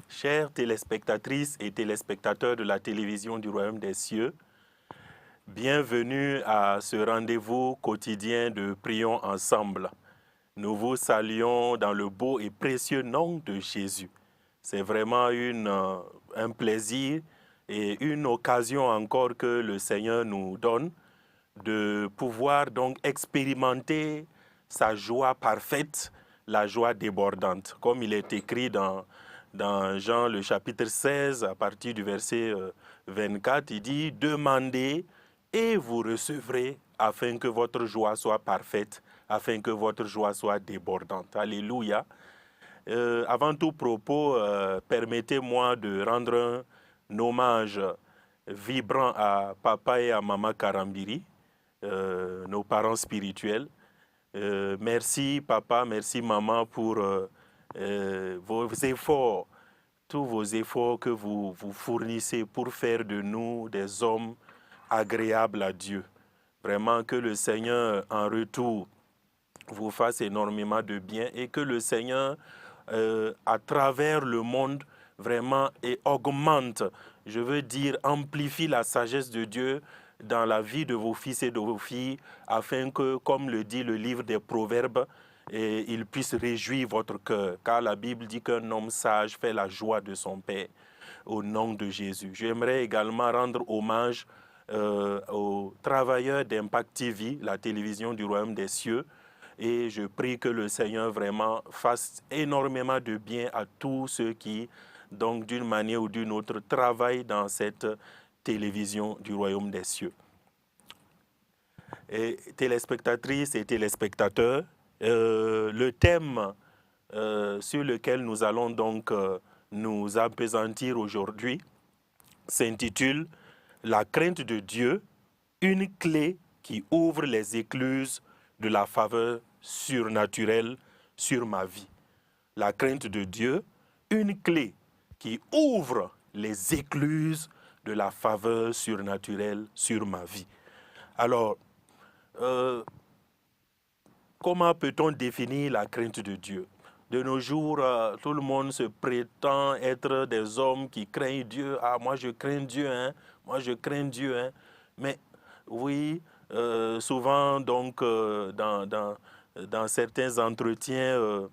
Chères téléspectatrices et téléspectateurs de la télévision du Royaume des Cieux, bienvenue à ce rendez-vous quotidien de Prions ensemble. Nous vous saluons dans le beau et précieux nom de Jésus. C'est vraiment un plaisir et une occasion encore que le Seigneur nous donne de pouvoir donc expérimenter sa joie parfaite, la joie débordante. Comme il est écrit dans Jean le chapitre 16, à partir du verset 24, il dit « Demandez et vous recevrez afin que votre joie soit parfaite, afin que votre joie soit débordante. » Alléluia. Avant tout propos, permettez-moi de rendre un hommage vibrant à papa et à maman Karambiri, nos parents spirituels. Merci papa, merci maman pour vos efforts, tous vos efforts que vous fournissez pour faire de nous des hommes agréables à Dieu. Vraiment que le Seigneur en retour vous fasse énormément de bien et que le Seigneur à travers le monde vraiment et augmente, je veux dire amplifie la sagesse de Dieu dans la vie de vos fils et de vos filles, afin que, comme le dit le livre des Proverbes, il puisse réjouir votre cœur. Car la Bible dit qu'un homme sage fait la joie de son Père, au nom de Jésus. J'aimerais également rendre hommage aux travailleurs d'Impact TV, la télévision du Royaume des Cieux, et je prie que le Seigneur vraiment fasse énormément de bien à tous ceux qui, donc d'une manière ou d'une autre, travaillent dans cette télévision du Royaume des Cieux. Et téléspectatrices et téléspectateurs, le thème sur lequel nous allons donc nous appesantir aujourd'hui s'intitule « La crainte de Dieu, une clé qui ouvre les écluses de la faveur surnaturelle sur ma vie. » La crainte de Dieu, une clé qui ouvre les écluses de la faveur surnaturelle sur ma vie. Alors, comment peut-on définir la crainte de Dieu? De nos jours, tout le monde se prétend être des hommes qui craignent Dieu. Ah, moi je crains Dieu, hein? Moi je crains Dieu, hein? Mais oui, souvent donc dans certains entretiens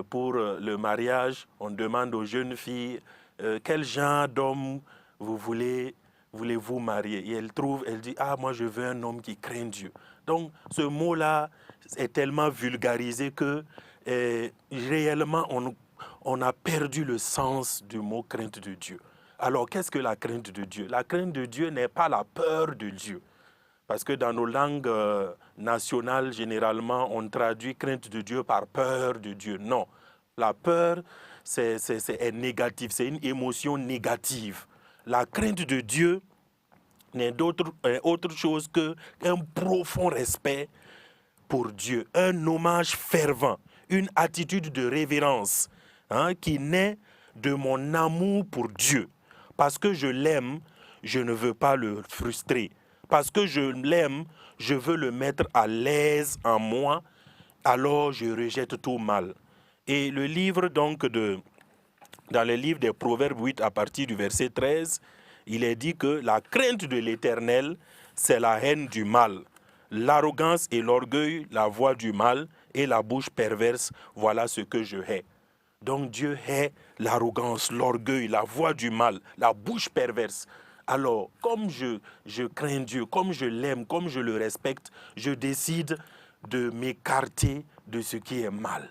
pour le mariage, on demande aux jeunes filles quel genre d'homme voulez-vous marier? Et elle dit, ah, moi je veux un homme qui craint Dieu. Donc ce mot-là est tellement vulgarisé que réellement on a perdu le sens du mot crainte de Dieu. Alors qu'est-ce que la crainte de Dieu? La crainte de Dieu n'est pas la peur de Dieu. Parce que dans nos langues nationales, généralement, on traduit crainte de Dieu par peur de Dieu. Non, la peur, c'est négatif, c'est une émotion négative. La crainte de Dieu n'est autre chose qu'un profond respect pour Dieu, un hommage fervent, une attitude de révérence qui naît de mon amour pour Dieu. Parce que je l'aime, je ne veux pas le frustrer. Parce que je l'aime, je veux le mettre à l'aise en moi, alors je rejette tout mal. Et le livre donc dans le livre des Proverbes 8 à partir du verset 13, il est dit que la crainte de l'Éternel, c'est la haine du mal. L'arrogance et l'orgueil, la voie du mal, et la bouche perverse, voilà ce que je hais. Donc Dieu hait l'arrogance, l'orgueil, la voie du mal, la bouche perverse. Alors, comme je crains Dieu, comme je l'aime, comme je le respecte, je décide de m'écarter de ce qui est mal.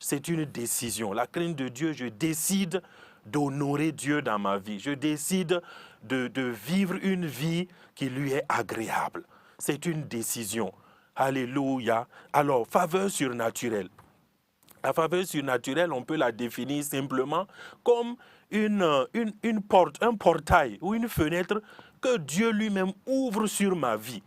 C'est une décision. La crainte de Dieu, je décide d'honorer Dieu dans ma vie. Je décide de vivre une vie qui lui est agréable. C'est une décision. Alléluia. Alors, faveur surnaturelle. La faveur surnaturelle, on peut la définir simplement comme une porte, un portail ou une fenêtre que Dieu lui-même ouvre sur ma vie.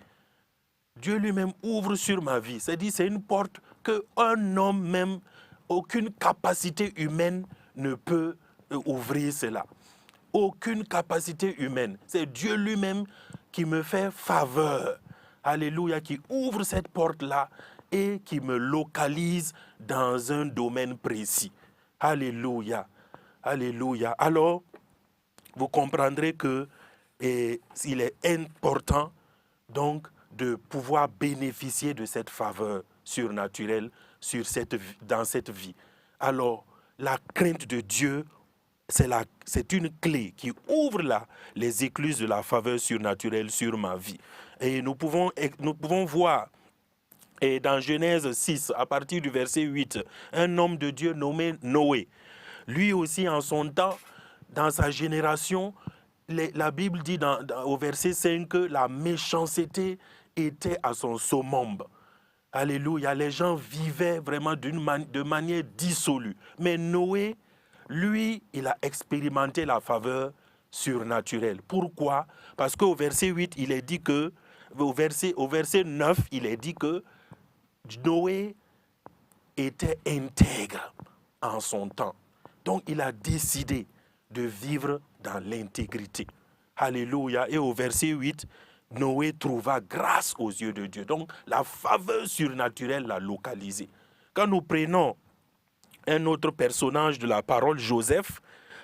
Dieu lui-même ouvre sur ma vie. C'est-à-dire c'est une porte qu'un homme même, aucune capacité humaine ne peut ouvrir cela. Aucune capacité humaine. C'est Dieu lui-même qui me fait faveur. Alléluia, qui ouvre cette porte-là et qui me localise dans un domaine précis. Alléluia. Alléluia. Alors, vous comprendrez que il est important donc de pouvoir bénéficier de cette faveur surnaturelle dans cette vie. Alors, la crainte de Dieu, c'est une clé qui ouvre les écluses de la faveur surnaturelle sur ma vie. Et nous pouvons voir dans Genèse 6, à partir du verset 8, un homme de Dieu nommé Noé. Lui aussi, en son temps, dans sa génération, la Bible dit au verset 5 que la méchanceté était à son summum. Alléluia, les gens vivaient vraiment de manière dissolue. Mais Noé, lui, il a expérimenté la faveur surnaturelle. Pourquoi? Parce qu'au verset 8, il est dit que, au verset 9, il est dit que Noé était intègre en son temps. Donc, il a décidé de vivre dans l'intégrité. Alléluia. Et au verset 8, Noé trouva grâce aux yeux de Dieu. Donc, la faveur surnaturelle l'a localisé. Quand nous prenons un autre personnage de la parole, Joseph,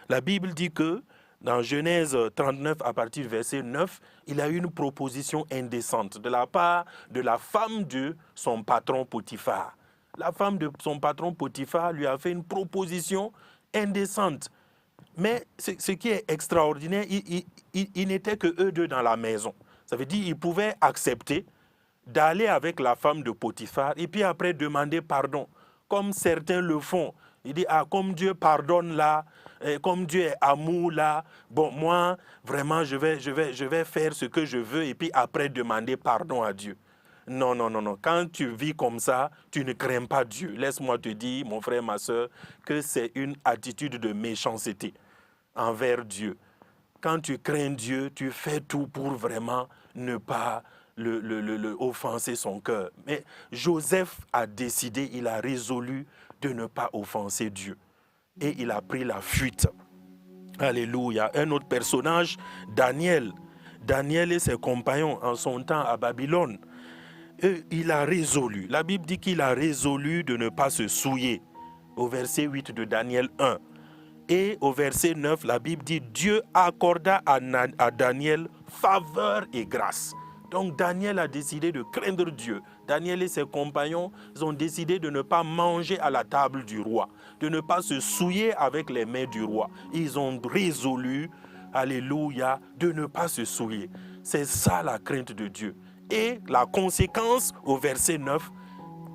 la Bible dit que dans Genèse 39, à partir du verset 9, il a eu une proposition indécente de la part de la femme de son patron Potiphar. La femme de son patron Potiphar lui a fait une proposition indécente. Mais ce qui est extraordinaire, il n'était que eux deux dans la maison. Ça veut dire qu'ils pouvaient accepter d'aller avec la femme de Potiphar et puis après demander pardon, comme certains le font. Il dit, comme Dieu pardonne là, comme Dieu est amour là, bon, moi, vraiment, je vais faire ce que je veux et puis après demander pardon à Dieu. Non, non, non, non. Quand tu vis comme ça, tu ne crains pas Dieu. Laisse-moi te dire, mon frère, ma soeur, que c'est une attitude de méchanceté envers Dieu. Quand tu crains Dieu, tu fais tout pour vraiment ne pas offenser son cœur. Mais Joseph a décidé, il a résolu de ne pas offenser Dieu. Et il a pris la fuite. Alléluia. Un autre personnage, Daniel. Daniel et ses compagnons en son temps à Babylone. Et il a résolu. La Bible dit qu'il a résolu de ne pas se souiller. Au verset 8 de Daniel 1. Et au verset 9, la Bible dit, Dieu accorda à Daniel faveur et grâce. Donc Daniel a décidé de craindre Dieu. Daniel et ses compagnons ont décidé de ne pas manger à la table du roi, de ne pas se souiller avec les mains du roi. Ils ont résolu, alléluia, de ne pas se souiller. C'est ça la crainte de Dieu. Et la conséquence, au verset 9,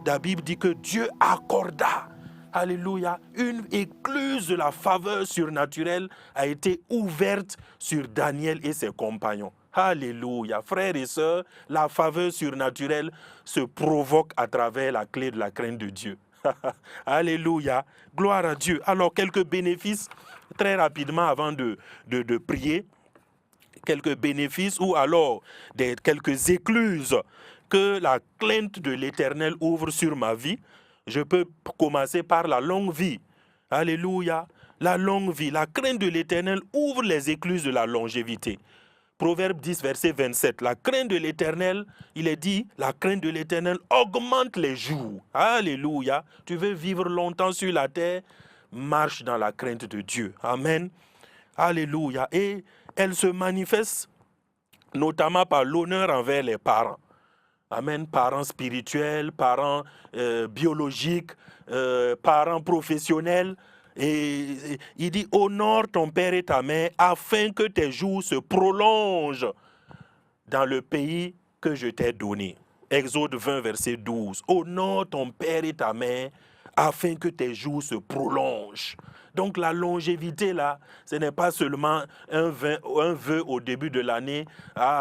la Bible dit que Dieu accorda, alléluia, une écluse de la faveur surnaturelle a été ouverte sur Daniel et ses compagnons. Alléluia. Frères et sœurs, la faveur surnaturelle se provoque à travers la clé de la crainte de Dieu. Alléluia. Gloire à Dieu. Alors, quelques bénéfices, très rapidement avant de prier. Quelques bénéfices ou alors quelques écluses que la crainte de l'Éternel ouvre sur ma vie. Je peux commencer par la longue vie. Alléluia. La longue vie. La crainte de l'Éternel ouvre les écluses de la longévité. Proverbe 10, verset 27. La crainte de l'Éternel, il est dit, la crainte de l'Éternel augmente les jours. Alléluia. Tu veux vivre longtemps sur la terre, marche dans la crainte de Dieu. Amen. Alléluia. Et elle se manifeste notamment par l'honneur envers les parents. Amen. Parents spirituels, parents biologiques, parents professionnels. Et il dit, honore ton père et ta mère afin que tes jours se prolongent dans le pays que je t'ai donné. Exode 20, verset 12. Honore ton père et ta mère afin que tes jours se prolongent. Donc la longévité là, ce n'est pas seulement un vœu au début de l'année,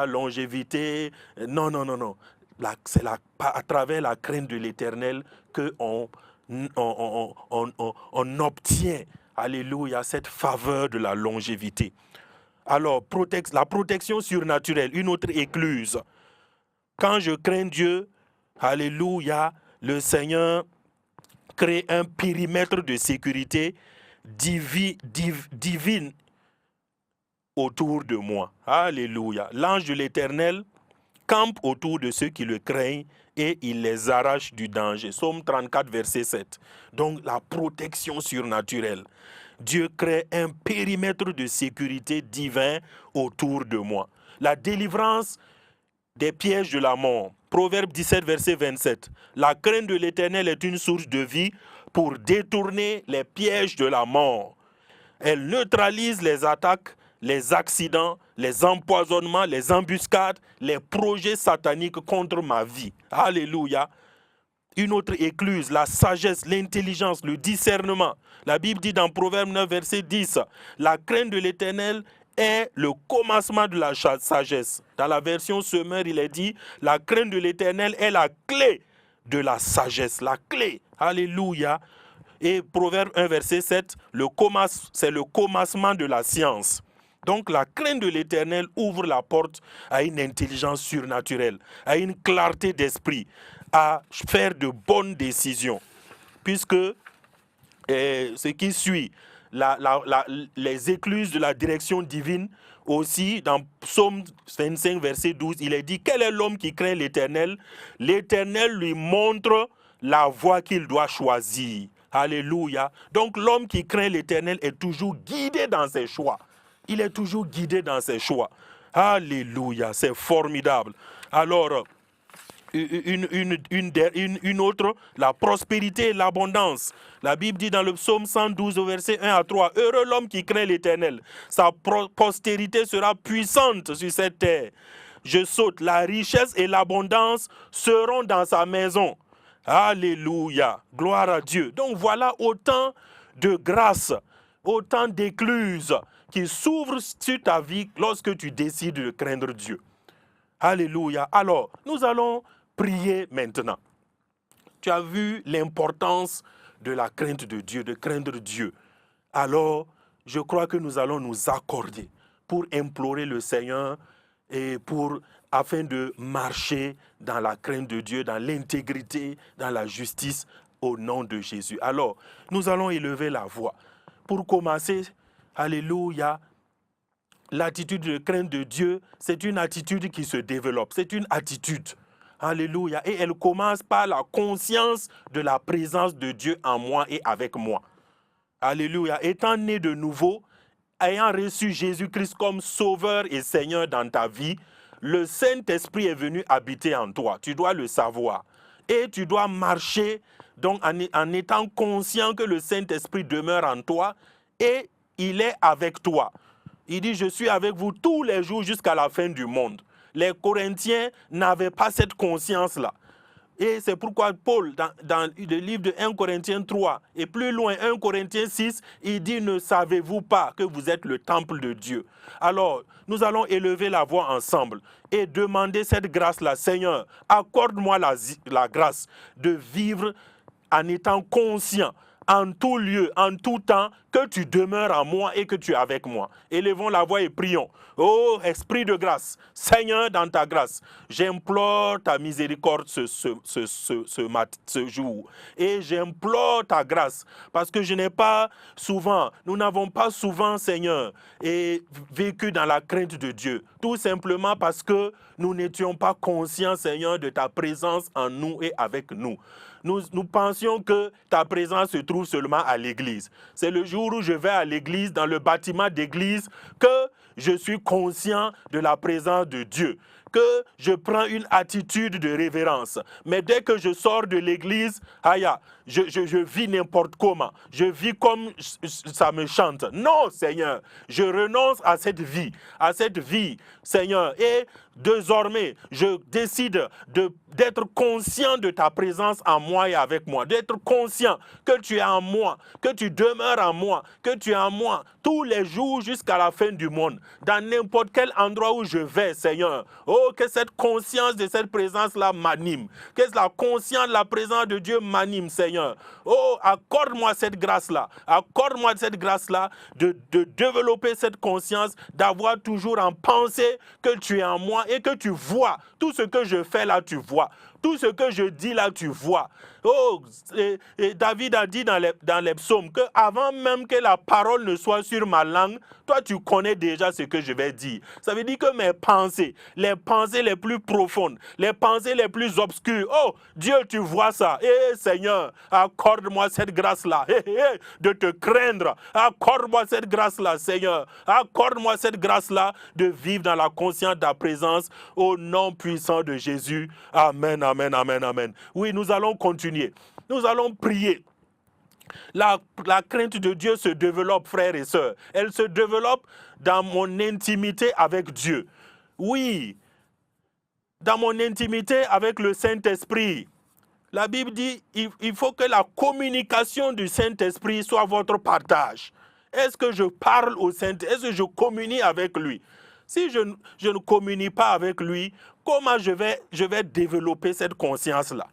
longévité, non, non, non, non. C'est à travers la crainte de l'Éternel qu'on obtient, alléluia, cette faveur de la longévité. Alors, la protection surnaturelle, une autre écluse. Quand je crains Dieu, alléluia, le Seigneur crée un périmètre de sécurité divine autour de moi. Alléluia. L'ange de l'Éternel campe autour de ceux qui le craignent et il les arrache du danger. Psaume 34, verset 7. Donc la protection surnaturelle. Dieu crée un périmètre de sécurité divin autour de moi. La délivrance des pièges de la mort. Proverbe 17, verset 27. La crainte de l'Éternel est une source de vie pour détourner les pièges de la mort. Elle neutralise les attaques, les accidents, les empoisonnements, les embuscades, les projets sataniques contre ma vie. Alléluia. Une autre écluse, la sagesse, l'intelligence, le discernement. La Bible dit dans Proverbe 9, verset 10, la crainte de l'Éternel est le commencement de la sagesse. Dans la version Semeur, il est dit, la crainte de l'Éternel est la clé de la sagesse, la clé. Alléluia. Et Proverbe 1, verset 7, c'est le commencement de la science. Donc la crainte de l'Éternel ouvre la porte à une intelligence surnaturelle, à une clarté d'esprit, à faire de bonnes décisions. Puisque ce qui suit, les écluses de la direction divine, aussi dans Psaume 25, verset 12, il est dit, quel est l'homme qui craint l'Éternel? L'Éternel lui montre la voie qu'il doit choisir. Alléluia. Donc l'homme qui craint l'Éternel est toujours guidé dans ses choix. Il est toujours guidé dans ses choix. Alléluia, c'est formidable. Alors, une autre, la prospérité et l'abondance. La Bible dit dans le psaume 112, au verset 1 à 3, « Heureux l'homme qui craint l'Éternel, sa postérité sera puissante sur cette terre. Je saute, la richesse et l'abondance seront dans sa maison. » Alléluia, gloire à Dieu. Donc voilà autant de grâces, autant d'écluses qui s'ouvrent sur ta vie lorsque tu décides de craindre Dieu. Alléluia. Alors, nous allons prier maintenant. Tu as vu l'importance de la crainte de Dieu, de craindre Dieu. Alors, je crois que nous allons nous accorder pour implorer le Seigneur et afin de marcher dans la crainte de Dieu, dans l'intégrité, dans la justice, au nom de Jésus. Alors, nous allons élever la voix. Pour commencer, alléluia, l'attitude de crainte de Dieu, c'est une attitude qui se développe, c'est une attitude. Alléluia. Et elle commence par la conscience de la présence de Dieu en moi et avec moi. Alléluia. Étant né de nouveau, ayant reçu Jésus-Christ comme Sauveur et Seigneur dans ta vie, le Saint-Esprit est venu habiter en toi. Tu dois le savoir. Et tu dois marcher donc en étant conscient que le Saint-Esprit demeure en toi et il est avec toi. Il dit, je suis avec vous tous les jours jusqu'à la fin du monde. Les Corinthiens n'avaient pas cette conscience-là. Et c'est pourquoi Paul, dans le livre de 1 Corinthiens 3, et plus loin, 1 Corinthiens 6, il dit, ne savez-vous pas que vous êtes le temple de Dieu? Alors, nous allons élever la voix ensemble et demander cette grâce-là. Seigneur, accorde-moi la grâce de vivre en étant conscient, en tout lieu, en tout temps, que tu demeures en moi et que tu es avec moi. Élevons la voix et prions. Oh, Esprit de grâce, Seigneur, dans ta grâce, j'implore ta miséricorde ce jour. Et j'implore ta grâce, parce que nous n'avons pas souvent, Seigneur, vécu dans la crainte de Dieu. Tout simplement parce que nous n'étions pas conscients, Seigneur, de ta présence en nous et avec nous. Nous pensions que ta présence se trouve seulement à l'église. C'est le jour où je vais à l'église, dans le bâtiment d'église, que je suis conscient de la présence de Dieu, que je prends une attitude de révérence. Mais dès que je sors de l'église, je vis n'importe comment. Je vis comme ça me chante. Non, Seigneur, je renonce à cette vie, Seigneur. Et désormais, je décide d'être conscient de ta présence en moi et avec moi, d'être conscient que tu es en moi, que tu demeures en moi, que tu es en moi tous les jours jusqu'à la fin du monde, dans n'importe quel endroit où je vais, Seigneur. Oh, que cette conscience de cette présence-là m'anime, que la conscience de la présence de Dieu m'anime, Seigneur. Oh, accorde-moi cette grâce-là, de développer cette conscience, d'avoir toujours en pensée que tu es en moi et que tu vois tout ce que je fais là, tu vois. Tout ce que je dis là, tu vois. Oh, et David a dit dans les psaumes qu'avant même que la parole ne soit sur ma langue, toi tu connais déjà ce que je vais dire. Ça veut dire que mes pensées les plus profondes, les pensées les plus obscures, oh Dieu, tu vois ça. Seigneur, accorde-moi cette grâce-là, de te craindre. Accorde-moi cette grâce-là, Seigneur. Accorde-moi cette grâce-là de vivre dans la conscience de ta présence au nom puissant de Jésus. Amen, amen, amen, amen. Oui, nous allons continuer. Nous allons prier. La crainte de Dieu se développe, frères et sœurs. Elle se développe dans mon intimité avec Dieu. Oui, dans mon intimité avec le Saint-Esprit. La Bible dit il faut que la communication du Saint-Esprit soit votre partage. Est-ce que je parle au Saint-Esprit? Est-ce que je communie avec lui? Si je ne communie pas avec lui, comment je vais développer cette conscience-là?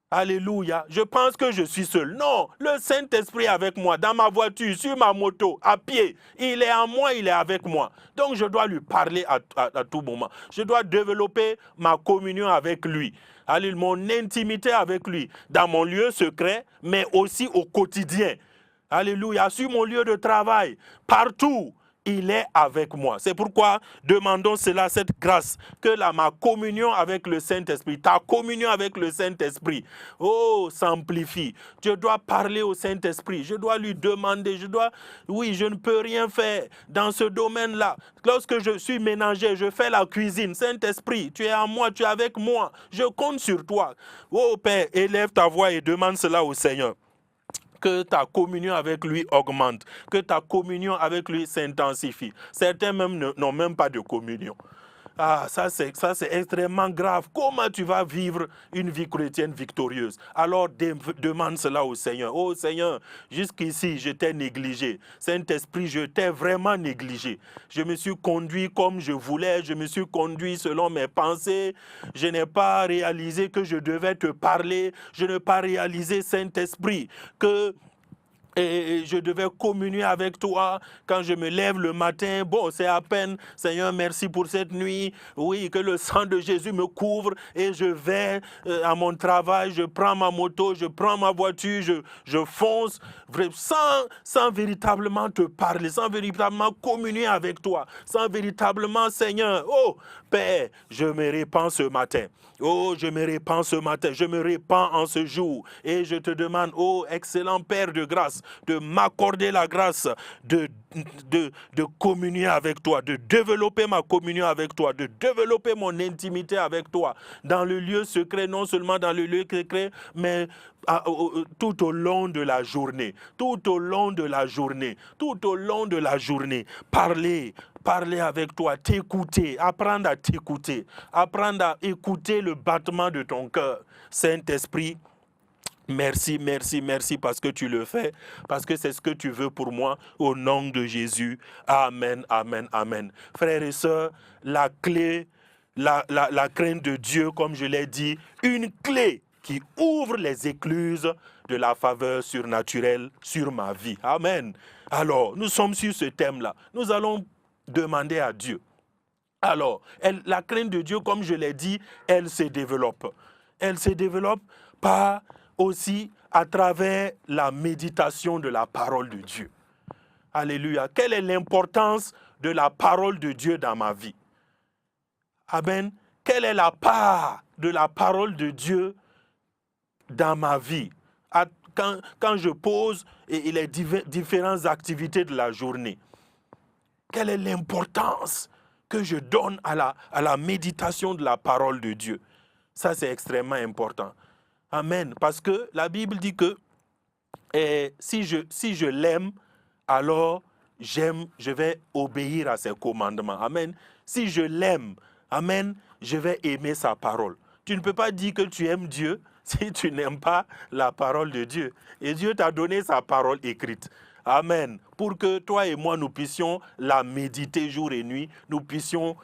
Alléluia. Je pense que je suis seul. Non, le Saint-Esprit est avec moi, dans ma voiture, sur ma moto, à pied. Il est en moi, il est avec moi. Donc je dois lui parler à tout moment. Je dois développer ma communion avec lui. Alléluia, mon intimité avec lui, dans mon lieu secret, mais aussi au quotidien. Alléluia, sur mon lieu de travail, partout. Il est avec moi. C'est pourquoi demandons cela, cette grâce, que ma communion avec le Saint-Esprit, ta communion avec le Saint-Esprit, oh, s'amplifie. Je dois parler au Saint-Esprit, je dois lui demander, oui, je ne peux rien faire dans ce domaine-là. Lorsque je suis ménager, je fais la cuisine. Saint-Esprit, tu es en moi, tu es avec moi. Je compte sur toi. Oh Père, élève ta voix et demande cela au Seigneur. Que ta communion avec lui augmente, que ta communion avec lui s'intensifie. Certains même n'ont même pas de communion. Ah, ça c'est extrêmement grave. Comment tu vas vivre une vie chrétienne victorieuse? Alors demande cela au Seigneur. Oh Seigneur, jusqu'ici je t'ai négligé. Saint-Esprit, je t'ai vraiment négligé. Je me suis conduit comme je voulais, je me suis conduit selon mes pensées. Je n'ai pas réalisé que je devais te parler. Je n'ai pas réalisé, Saint-Esprit, que et je devais communier avec toi quand je me lève le matin. Bon, c'est à peine, Seigneur, merci pour cette nuit. Oui, que le sang de Jésus me couvre et je vais à mon travail, je prends ma moto, je prends ma voiture, je fonce sans véritablement te parler, sans véritablement communier avec toi, sans véritablement, Seigneur, oh Père, je me répands ce matin. Oh, je me répands ce matin, je me répands en ce jour. Et je te demande, oh excellent Père de grâce, de m'accorder la grâce de communier avec toi, de développer ma communion avec toi, de développer mon intimité avec toi, dans le lieu secret, non seulement dans le lieu secret, mais tout au long de la journée, tout au long de la journée, tout au long de la journée, parler avec toi, t'écouter, apprendre à t'écouter, apprendre à écouter le battement de ton cœur. Saint-Esprit, merci, merci, merci parce que tu le fais, parce que c'est ce que tu veux pour moi, au nom de Jésus. Amen, amen, amen. Frères et sœurs, la clé, la crainte de Dieu, comme je l'ai dit, une clé qui ouvre les écluses de la faveur surnaturelle sur ma vie. Amen. Alors, nous sommes sur ce thème-là. Nous allons demander à Dieu. Alors, la crainte de Dieu, comme je l'ai dit, elle se développe. Elle se développe par aussi à travers la méditation de la parole de Dieu. Alléluia. Quelle est l'importance de la parole de Dieu dans ma vie? Amen. Quelle est la part de la parole de Dieu dans ma vie? Quand je pose les différentes activités de la journée. Quelle est l'importance que je donne à la méditation de la parole de Dieu? Ça, c'est extrêmement important. Amen. Parce que la Bible dit que si je l'aime, alors je vais obéir à ses commandements. Amen. Si je l'aime, amen, je vais aimer sa parole. Tu ne peux pas dire que tu aimes Dieu si tu n'aimes pas la parole de Dieu. Et Dieu t'a donné sa parole écrite. Amen. Pour que toi et moi, nous puissions la méditer jour et nuit, nous puissions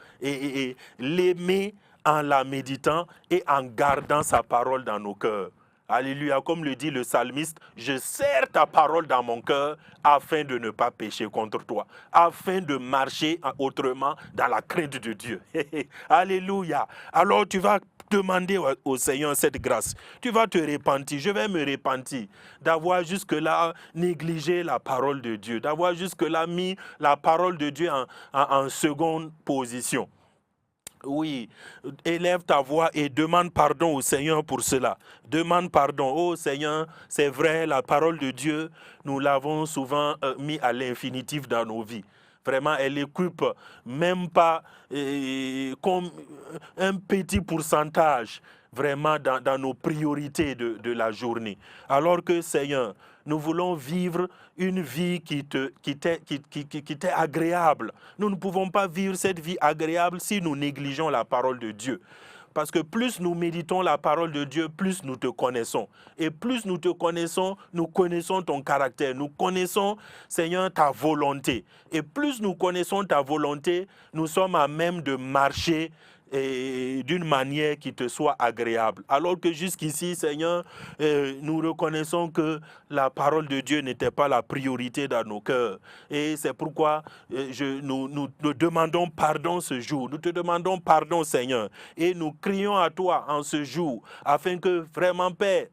l'aimer en la méditant et en gardant sa parole dans nos cœurs. Alléluia. Comme le dit le psalmiste, je serre ta parole dans mon cœur afin de ne pas pécher contre toi, afin de marcher autrement dans la crainte de Dieu. Alléluia. Alors tu vas demander au Seigneur cette grâce. Tu vas te repentir, je vais me repentir d'avoir jusque-là négligé la parole de Dieu, d'avoir jusque-là mis la parole de Dieu en seconde position. Oui, élève ta voix et demande pardon au Seigneur pour cela. Demande pardon. Oh Seigneur, c'est vrai, la parole de Dieu, nous l'avons souvent mis à l'infinitif dans nos vies. Vraiment, elle occupe même pas comme un petit pourcentage vraiment dans nos priorités de la journée. Alors que Seigneur, nous voulons vivre une vie qui t'est agréable. Nous ne pouvons pas vivre cette vie agréable si nous négligeons la parole de Dieu. Parce que plus nous méditons la parole de Dieu, plus nous te connaissons. Et plus nous te connaissons, nous connaissons ton caractère. Nous connaissons, Seigneur, ta volonté. Et plus nous connaissons ta volonté, nous sommes à même de marcher d'une manière qui te soit agréable. Alors que jusqu'ici, Seigneur, nous reconnaissons que la parole de Dieu n'était pas la priorité dans nos cœurs. Et c'est pourquoi nous demandons pardon ce jour. Nous te demandons pardon, Seigneur. Et nous crions à toi en ce jour, afin que vraiment, Père,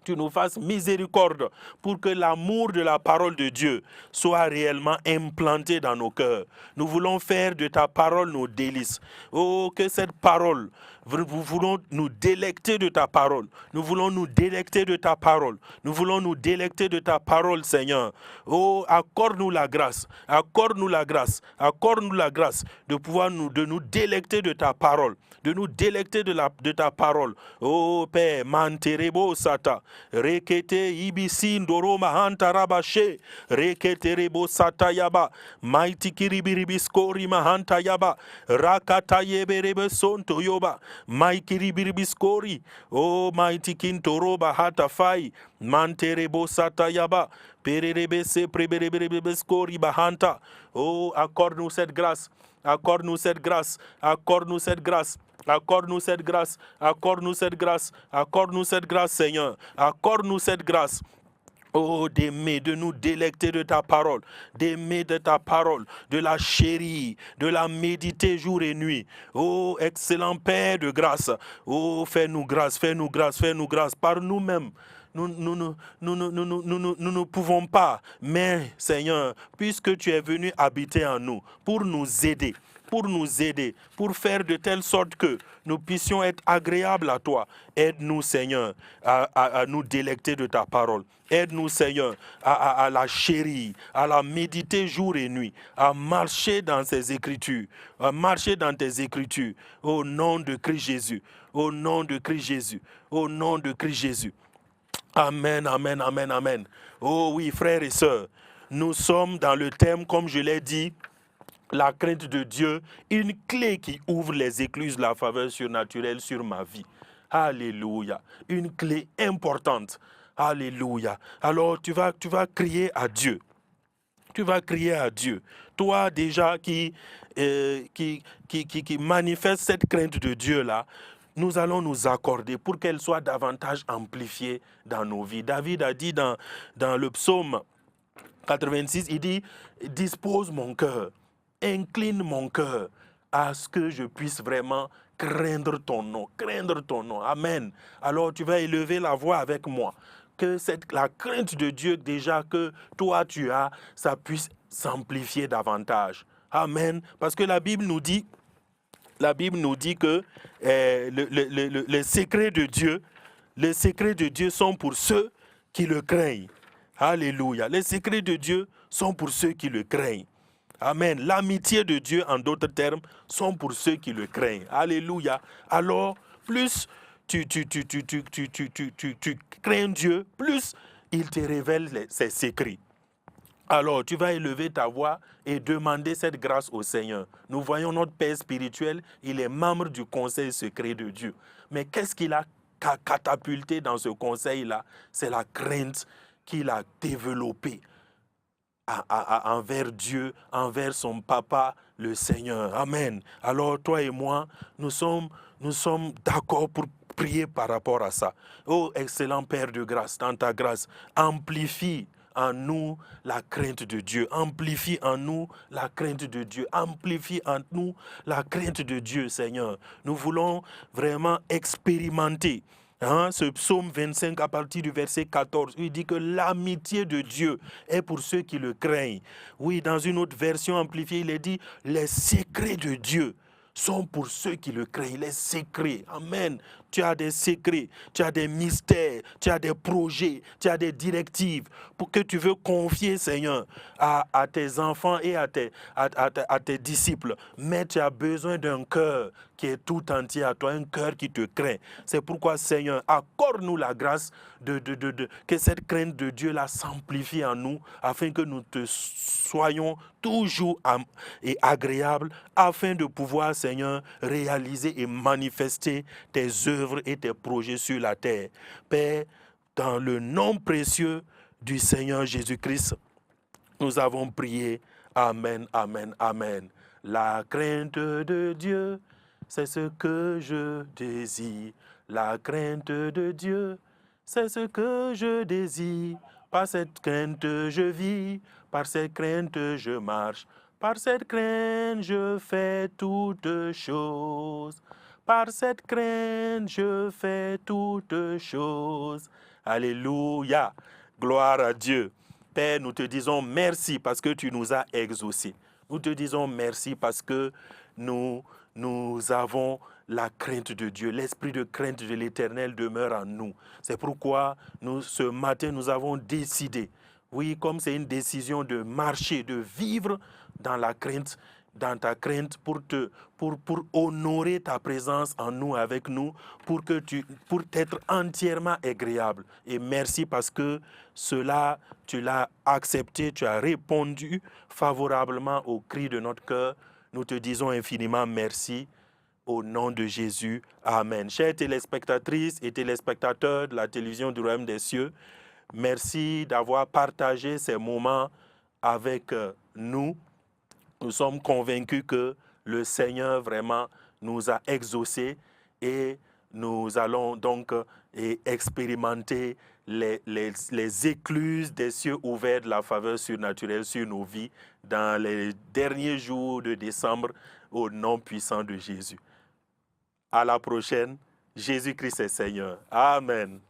tu nous fasses miséricorde pour que l'amour de la parole de Dieu soit réellement implanté dans nos cœurs. Nous voulons faire de ta parole nos délices. Oh, que cette parole, nous voulons nous délecter de ta parole. Nous voulons nous délecter de ta parole. Nous voulons nous délecter de ta parole, Seigneur. Oh, accorde-nous la grâce. Accorde-nous la grâce. Accorde-nous la grâce de pouvoir nous délecter de ta parole. De nous délecter de ta parole. Oh, Père, manterebo sata. Rekete ibisi ndoro mahanta rabashe. Rekete rebo sata yaba. Maiti kiribiribiskori mahanta yaba. Rakata yeberebe sonto yoba. Maikiribiribiskori. Oh, maiti kintoro bahata fai. Manterebo sata yaba. Pererebe se preberebeskori bahanta. Oh, accorde-nous cette grâce. Accorde-nous cette grâce. Accorde-nous cette grâce. Accorde-nous cette grâce, accorde-nous cette grâce, accorde-nous cette grâce, Seigneur. Accorde-nous cette grâce. Oh, d'aimer, de nous délecter de ta parole, d'aimer de ta parole, de la chérir, de la méditer jour et nuit. Oh, excellent Père de grâce. Oh, fais-nous grâce, fais-nous grâce, fais-nous grâce par nous-mêmes. Nous ne pouvons pas, mais Seigneur, puisque tu es venu habiter en nous pour nous aider, pour faire de telle sorte que nous puissions être agréables à toi. Aide-nous, Seigneur, à nous délecter de ta parole. Aide-nous, Seigneur, à la chérir, à la méditer jour et nuit, à marcher dans ces écritures, à marcher dans tes écritures, au nom de Christ Jésus, au nom de Christ Jésus, au nom de Christ Jésus. Amen, amen, amen, amen. Oh oui, frères et sœurs, nous sommes dans le thème, comme je l'ai dit, la crainte de Dieu, une clé qui ouvre les écluses de la faveur surnaturelle sur ma vie. Alléluia. Une clé importante. Alléluia. Alors tu vas crier à Dieu. Tu vas crier à Dieu. Toi déjà qui manifeste cette crainte de Dieu-là, nous allons nous accorder pour qu'elle soit davantage amplifiée dans nos vies. David a dit dans le psaume 86, il dit « Dispose mon cœur, incline mon cœur à ce que je puisse vraiment craindre ton nom. » Craindre ton nom. Amen. Alors tu vas élever la voix avec moi. Que la crainte de Dieu déjà que toi tu as, ça puisse s'amplifier davantage. Amen. Parce que la Bible nous dit que les secrets de Dieu sont pour ceux qui le craignent. Alléluia. Les secrets de Dieu sont pour ceux qui le craignent. Amen. L'amitié de Dieu, en d'autres termes, sont pour ceux qui le craignent. Alléluia. Alors, plus tu crains Dieu, plus il te révèle ses secrets. Alors, tu vas élever ta voix et demander cette grâce au Seigneur. Nous voyons notre Père spirituel, il est membre du conseil secret de Dieu. Mais qu'est-ce qu'il a catapulté dans ce conseil-là? C'est la crainte qu'il a développée envers Dieu, envers son papa, le Seigneur. Amen. Alors, toi et moi, nous sommes d'accord pour prier par rapport à ça. Oh, excellent Père de grâce, dans ta grâce, amplifie en nous la crainte de Dieu. Amplifie en nous la crainte de Dieu. Amplifie en nous la crainte de Dieu, Seigneur. Nous voulons vraiment expérimenter. Ce psaume 25 à partir du verset 14, il dit que l'amitié de Dieu est pour ceux qui le craignent. Oui, dans une autre version amplifiée, il est dit les secrets de Dieu sont pour ceux qui le craignent, les secrets. Amen. Tu as des secrets, tu as des mystères, tu as des projets, tu as des directives pour que tu veux confier, Seigneur, à tes enfants et à tes disciples. Mais tu as besoin d'un cœur qui est tout entier à toi, un cœur qui te craint. C'est pourquoi, Seigneur, accorde-nous la grâce que cette crainte de Dieu la s'amplifie en nous, afin que nous te soyons toujours et agréables, afin de pouvoir, Seigneur, réaliser et manifester tes œuvres et tes projets sur la terre. Père, dans le nom précieux du Seigneur Jésus-Christ, nous avons prié. Amen, amen, amen. La crainte de Dieu, c'est ce que je désire. La crainte de Dieu, c'est ce que je désire. Par cette crainte je vis, par cette crainte je marche. Par cette crainte je fais toutes choses. Par cette crainte je fais toutes choses. Alléluia. Gloire à Dieu. Père, nous te disons merci parce que tu nous as exaucés. Nous te disons merci parce que nous avons la crainte de Dieu. L'esprit de crainte de l'Éternel demeure en nous. C'est pourquoi ce matin, nous avons décidé, oui, comme c'est une décision de marcher, de vivre dans la crainte, dans ta crainte pour honorer ta présence en nous, avec nous, pour t'être entièrement agréable. Et merci parce que cela, tu l'as accepté, tu as répondu favorablement au cri de notre cœur. Nous te disons infiniment merci. Au nom de Jésus, amen. Chers téléspectatrices et téléspectateurs de la télévision du Royaume des Cieux, merci d'avoir partagé ces moments avec nous. Nous sommes convaincus que le Seigneur vraiment nous a exaucés et nous allons donc expérimenter les écluses des cieux ouverts de la faveur surnaturelle sur nos vies dans les derniers jours de décembre au nom puissant de Jésus. À la prochaine. Jésus-Christ est Seigneur. Amen.